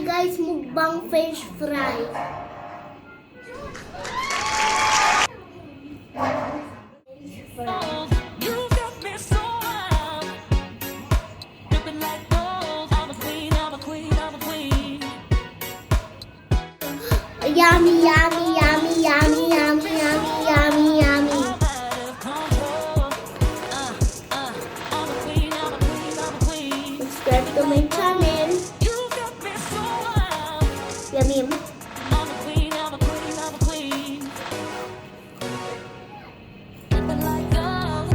guys, mukbang fish fry. Yummy, yummy, yummy, yummy, yummy, yummy, yummy, yummy. Subscribe to my channel. Yummy.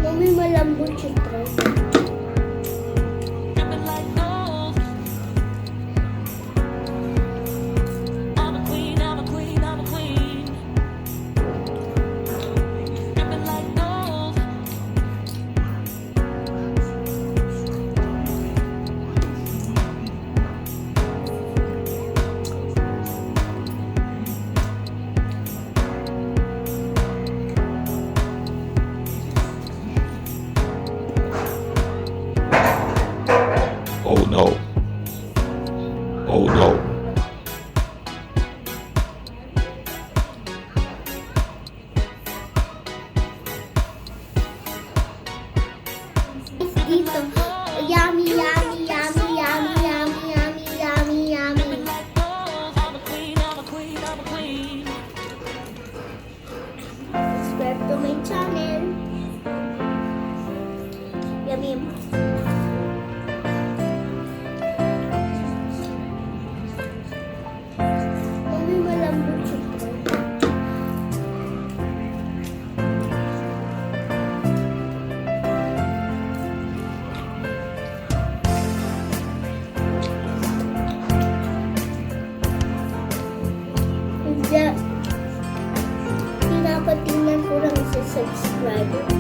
Mami, malambot siya try. Oh no. Oh no. Dito. Yummy, yummy, yummy, yummy, yummy, yummy, yummy, yummy. Subscribe to my channel. Yummy. Mami, malambot siya try. Hindi. Pinapatingnan ko lang sa subscriber ko.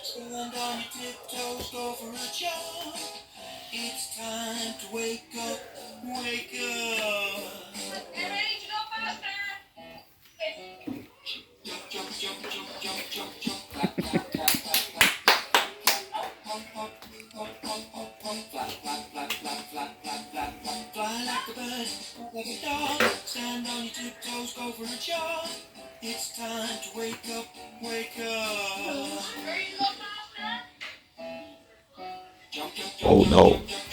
Stand on your tiptoes, go for a jog. It's time to wake up, wake up. Get ready to go faster. Jump, jump, jump, jump, jump, jump, jump. Clap, clap, clap, clap, clap. Hop, hop, hop, hop, hop, hop. Flap, flap, flap, flap, flap, flap, flap, flap. Fly like a bird, walk like a dog. Stand on your tiptoes, go for a jog. It's time to wake up, wake up. Ready to go faster? Jump, jump, jump, Oh jump, no. jump, jump.